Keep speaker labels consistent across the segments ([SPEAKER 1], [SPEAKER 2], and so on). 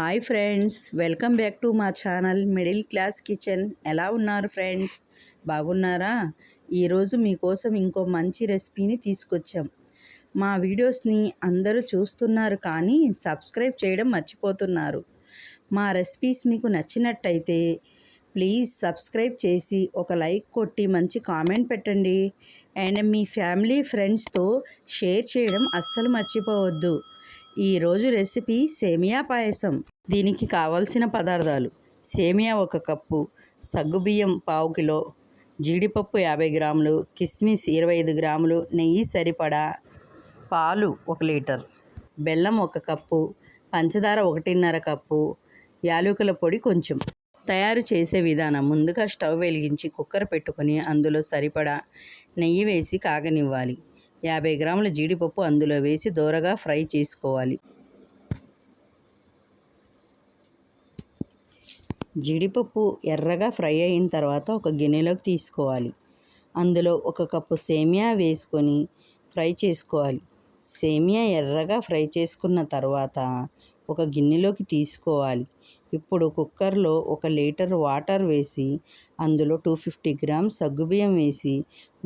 [SPEAKER 1] Hi friends, welcome back to మా channel middle class kitchen. ఎలా ఉన్నారు ఫ్రెండ్స్? బాగున్నారా? ఈరోజు మీకోసం ఇంకో మంచి రెసిపీని తీసుకొచ్చాం. మా వీడియోస్ని అందరూ చూస్తున్నారు కానీ సబ్స్క్రైబ్ చేయడం మర్చిపోతున్నారు. మా రెసిపీస్ మీకు నచ్చినట్టయితే ప్లీజ్ సబ్స్క్రైబ్ చేసి ఒక లైక్ కొట్టి మంచి కామెంట్ పెట్టండి. అండ్ మీ ఫ్యామిలీ ఫ్రెండ్స్తో షేర్ చేయడం అస్సలు మర్చిపోవద్దు. ఈరోజు రెసిపీ సేమియా పాయసం. దీనికి కావాల్సిన పదార్థాలు: సేమియా 1 కప్పు, సగ్గుబియ్యం 1/2 కిలో, జీడిపప్పు 50 గ్రాములు, కిస్మిస్ 25 గ్రాములు, నెయ్యి సరిపడా, పాలు 1 లీటర్, బెల్లం 1 కప్పు, పంచదార 1.5 కప్పు, యాలకుల పొడి కొంచెం. తయారు చేసే విధానం: ముందుగా స్టవ్ వెలిగించి కుక్కర్ పెట్టుకొని అందులో సరిపడా నెయ్యి వేసి కాగనివ్వాలి. 50 గ్రాముల జీడిపప్పు అందులో వేసి దోరగా ఫ్రై చేసుకోవాలి. జీడిపప్పు ఎర్రగా ఫ్రై అయిన తర్వాత ఒక గిన్నెలోకి తీసుకోవాలి. అందులో 1 కప్పు సేమియా వేసుకొని ఫ్రై చేసుకోవాలి. సేమియా ఎర్రగా ఫ్రై చేసుకున్న తర్వాత ఒక గిన్నెలోకి తీసుకోవాలి. ఇప్పుడు కుక్కర్లో 1 లీటర్ వాటర్ వేసి అందులో 250 గ్రామ్స్ సగ్గుబియ్యం వేసి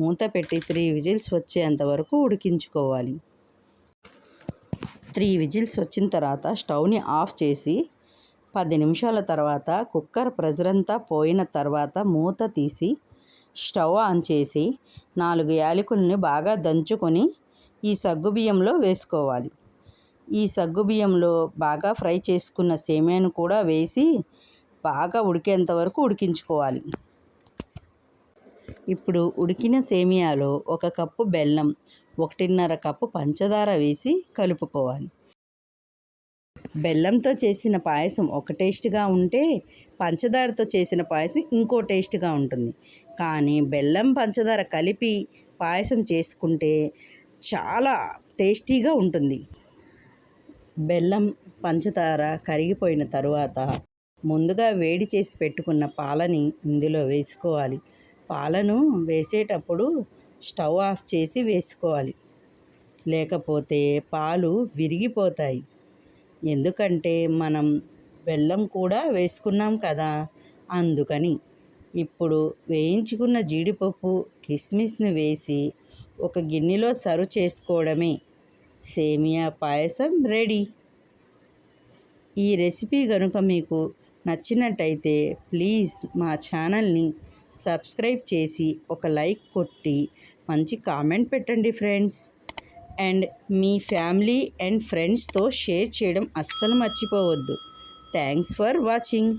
[SPEAKER 1] మూత పెట్టి 3 విజిల్స్ వచ్చేంత వరకు ఉడికించుకోవాలి. 3 విజిల్స్ వచ్చిన తర్వాత స్టవ్ని ఆఫ్ చేసి 10 నిమిషాల తర్వాత కుక్కర్ ప్రెజర్ అంతా పోయిన తర్వాత మూత తీసి స్టవ్ ఆన్ చేసి 4 యాలకుల్ని బాగా దంచుకొని ఈ సగ్గుబియ్యంలో వేసుకోవాలి. ఈ సగ్గుబియ్యంలో బాగా ఫ్రై చేసుకున్న సేమియాను కూడా వేసి బాగా ఉడికేంత వరకు ఉడికించుకోవాలి. ఇప్పుడు ఉడికిన సేమియాలో 1 కప్పు బెల్లం, 1.5 కప్పు పంచదార వేసి కలుపుకోవాలి. బెల్లంతో చేసిన పాయసం ఒక టేస్ట్గా ఉంటే పంచదారతో చేసిన పాయసం ఇంకో టేస్ట్గా ఉంటుంది. కానీ బెల్లం పంచదార కలిపి పాయసం చేసుకుంటే చాలా టేస్టీగా ఉంటుంది. బెల్లం పంచదార కరిగిపోయిన తరువాత ముందుగా వేడి చేసి పెట్టుకున్న పాలని ఇందులో వేసుకోవాలి. పాలను వేసేటప్పుడు స్టవ్ ఆఫ్ చేసి వేసుకోవాలి, లేకపోతే పాలు విరిగిపోతాయి. ఎందుకంటే మనం బెల్లం కూడా వేసుకున్నాం కదా, అందుకని. ఇప్పుడు వేయించుకున్న జీడిపప్పు, కిస్మిస్ని వేసి ఒక గిన్నెలో సర్వ్ చేసుకోవడమే. సేమియా పాయసం రెడీ. ఈ రెసిపీ కనుక మీకు నచ్చినట్టయితే ప్లీజ్ మా ఛానల్ని సబ్స్క్రైబ్ చేసి ఒక లైక్ కొట్టి మంచి కామెంట్ పెట్టండి friends. And me family and ఫ్రెండ్స్తో షేర్ చేయడం అస్సలు మర్చిపోవద్దు. Thanks for watching.